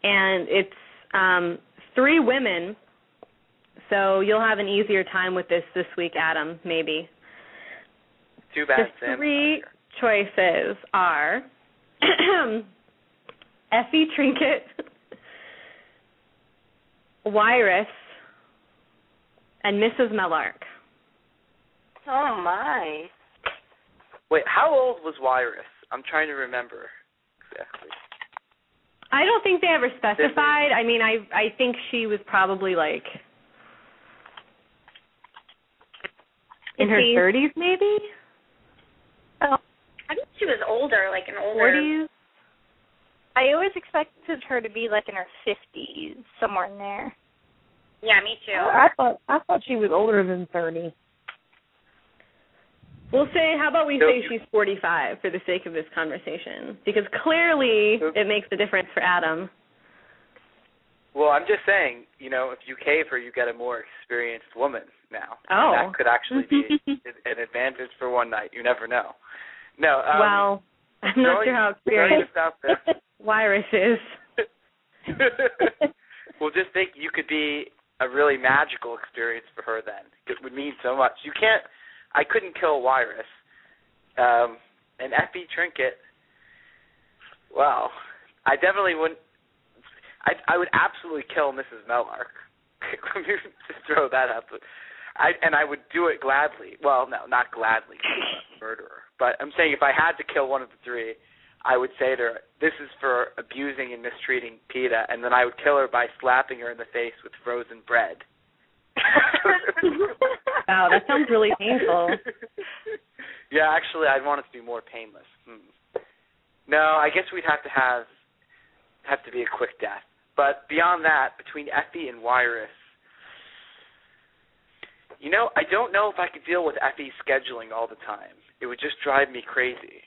and it's 3 women, so you'll have an easier time with this week, Adam, maybe. Too bad, The 3 choices are Effie Trinket, Wirus, and Mrs. Mellark. Oh, my. Wait, how old was Wirus? I'm trying to remember exactly. I don't think they ever specified. I mean, I think she was probably, like, in her 30s, maybe? Oh, I think she was older, like an older. 40s? I always expected her to be, like, in her 50s, somewhere in there. Yeah, me too. I thought she was older than 30. We'll say, how about we say she's 45 for the sake of this conversation? Because clearly it makes a difference for Adam. Well, I'm just saying, if you cave her, you get a more experienced woman now. Oh. That could actually be an advantage for one night. You never know. No. Well, I'm not sure how experienced Wirus is. Well, just think you could be a really magical experience for her then. It would mean so much. I couldn't kill Wirus. And Effie Trinket, well, I definitely wouldn't. I would absolutely kill Mrs. Mellark. Let me just throw that up. I would do it gladly. Well, no, not gladly, I'm a murderer. But I'm saying if I had to kill one of the 3, I would say to her, this is for abusing and mistreating PETA, and then I would kill her by slapping her in the face with frozen bread. Wow, that sounds really painful. Yeah, actually, I'd want it to be more painless. No, I guess we'd have to be a quick death. But beyond that, between Effie and Wirus, I don't know if I could deal with Effie scheduling all the time. It would just drive me crazy.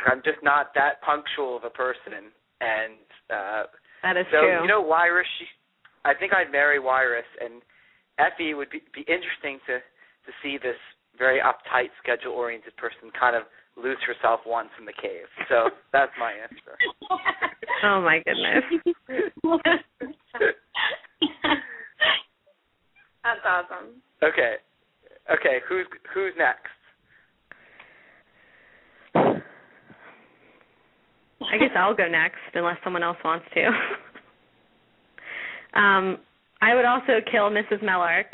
I'm just not that punctual of a person. And that is true. Wirus, I think I'd marry Wirus, and Effie would be interesting to see this very uptight, schedule-oriented person kind of lose herself once in the cave. So that's my answer. Oh, my goodness. That's awesome. Okay, who's next? I guess I'll go next, unless someone else wants to. I would also kill Mrs. Mellark.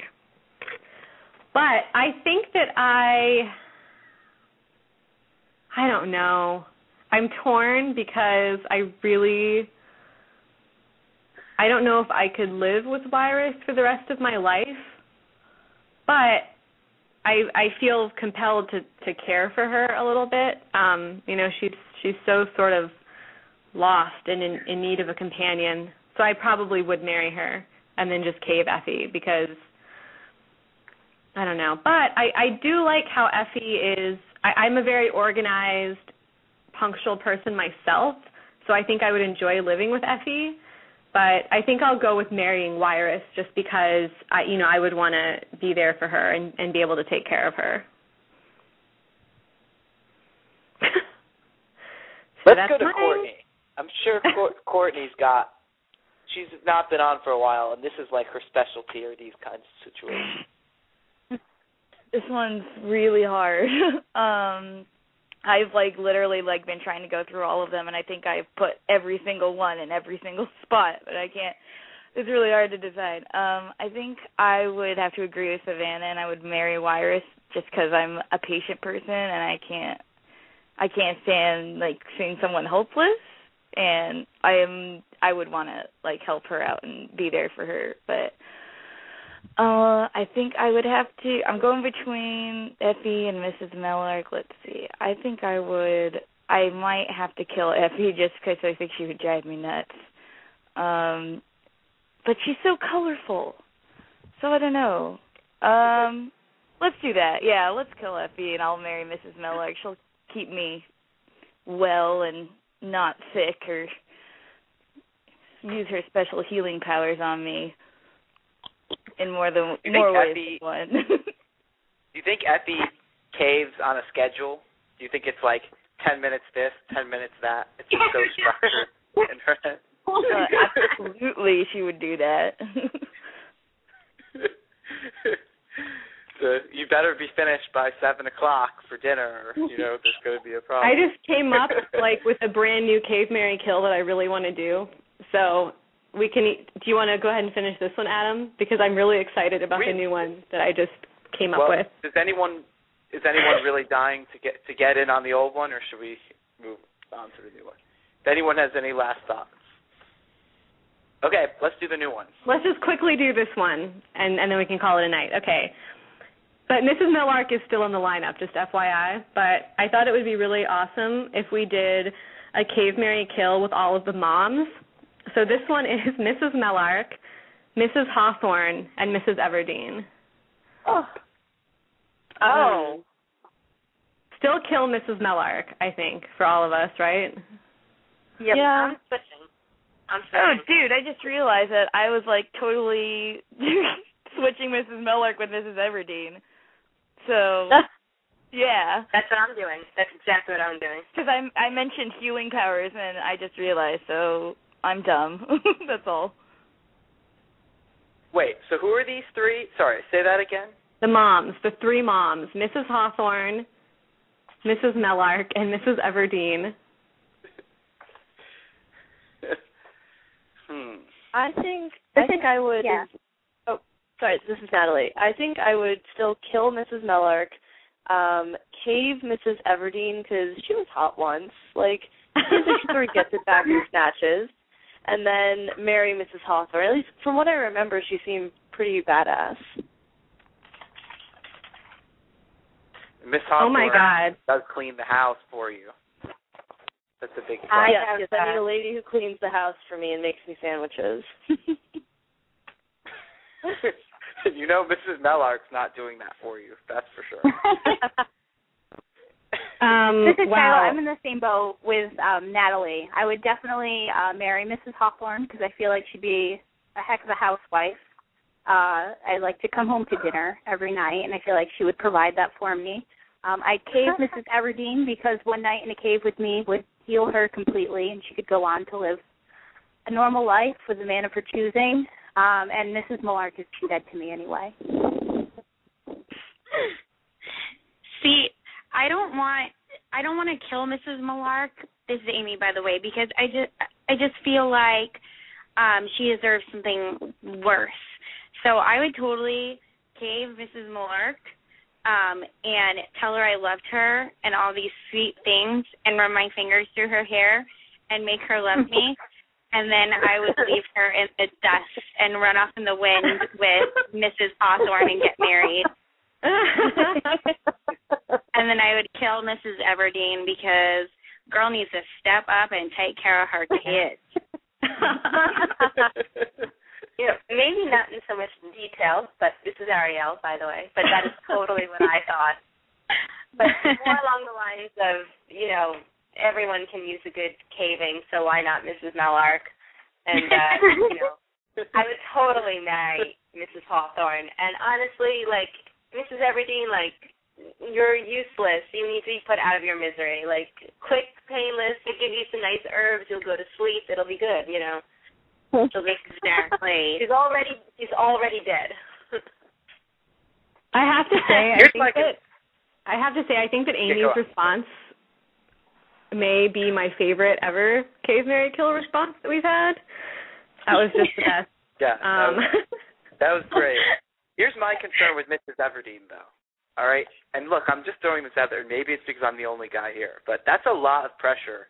But I think that I don't know. I'm torn because I don't know if I could live with Wirus for the rest of my life. But I feel compelled to care for her a little bit. She's so sort of lost and in need of a companion. So I probably would marry her and then just cave Effie because, I don't know. But I do like how Effie is, I'm a very organized, punctual person myself, so I think I would enjoy living with Effie. But I think I'll go with marrying Wirus just because, I would want to be there for her and be able to take care of her. Let's go to Courtney. I'm sure she's not been on for a while, and this is like her specialty or these kinds of situations. This one's really hard. I've literally been trying to go through all of them, and I think I've put every single one in every single spot, but I can't. It's really hard to decide. I think I would have to agree with Savanna, and I would marry Wirus just because I'm a patient person, and I can't stand seeing someone hopeless, and I would want to help her out and be there for her, but. I think I would have to. I'm going between Effie and Mrs. Mellark. Let's see. I think I might have to kill Effie just because I think she would drive me nuts. But she's so colorful, so I don't know. Let's do that. Yeah, let's kill Effie, and I'll marry Mrs. Mellark. She'll keep me well and not sick, or use her special healing powers on me. In more ways than one. Do you think Effie caves on a schedule? Do you think it's 10 minutes this, 10 minutes that? It's just so structured in her head. absolutely she would do that. So you better be finished by 7 o'clock for dinner, or, there's going to be a problem. I just came up, with a brand new Cave, Marry, Kill that I really want to do. So we can do you want to go ahead and finish this one, Adam? Because I'm really excited about the new one that I just came up with. Is anyone really dying to get in on the old one, or should we move on to the new one? If anyone has any last thoughts. Okay, let's do the new one. Let's just quickly do this one, and then we can call it a night. Okay. But Mrs. Mellark is still in the lineup, just FYI. But I thought it would be really awesome if we did a Cave, Marry, Kill with all of the moms. So this one is Mrs. Mellark, Mrs. Hawthorne, and Mrs. Everdeen. Oh. Still kill Mrs. Mellark, I think, for all of us, right? Yep. Yeah. I'm switching. Oh, dude, I just realized that I was, totally switching Mrs. Mellark with Mrs. Everdeen. So, yeah. That's what I'm doing. That's exactly what I'm doing. Because I mentioned healing powers, and I just realized, so I'm dumb. That's all. Wait, so who are these three? Sorry, say that again. The moms, the three moms, Mrs. Hawthorne, Mrs. Mellark, and Mrs. Everdeen. I think I would. Yeah. Oh, sorry. This is Natalie. I think I would still kill Mrs. Mellark, cave Mrs. Everdeen because she was hot once. She sort of gets it back in snatches, and then marry Mrs. Hawthorne. At least from what I remember, she seemed pretty badass. Miss Hawthorne Oh my God. does clean the house for you. That's a big plus. Yes, I need a lady who cleans the house for me and makes me sandwiches. Mrs. Mellark's not doing that for you. That's for sure. This is wow. Shylah. I'm in the same boat with Natalie. I would definitely marry Mrs. Hawthorne because I feel like she'd be a heck of a housewife. I'd like to come home to dinner every night, and I feel like she would provide that for me. I'd cave Mrs. Everdeen because one night in a cave with me would heal her completely, and she could go on to live a normal life with a man of her choosing. And Mrs. Mellark is dead to me anyway. See, I don't want to kill Mrs. Mellark. This is Amie, by the way, because I just feel like she deserves something worse. So I would totally cave Mrs. Mellark and tell her I loved her and all these sweet things and run my fingers through her hair and make her love me. And then I would leave her in the dust and run off in the wind with Mrs. Hawthorne and get married. And then I would kill Mrs. Everdeen because girl needs to step up and take care of her kids. Maybe not in so much detail, but this is Ariel, by the way, but that is totally what I thought. But more along the lines of, everyone can use a good caving, so why not Mrs. Mellark? And, I would totally marry Mrs. Hawthorne. And honestly, Mrs. Everdeen, you're useless. You need to be put out of your misery. Quick, painless, we'll give you some nice herbs, you'll go to sleep, it'll be good, So Exactly. She's already dead. I have to say, I think that Amy's response may be my favorite ever Cave, Marry, Kill response that we've had. That was just the best. Yeah, that was great. Here's my concern with Mrs. Everdeen, though. All right? And look, I'm just throwing this out there. Maybe it's because I'm the only guy here, but that's a lot of pressure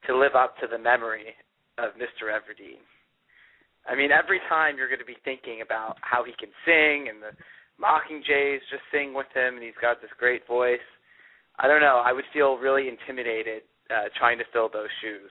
to live up to the memory of Mr. Everdeen. I mean, every time you're going to be thinking about how he can sing and the Mockingjays just sing with him and he's got this great voice. I don't know. I would feel really intimidated trying to fill those shoes.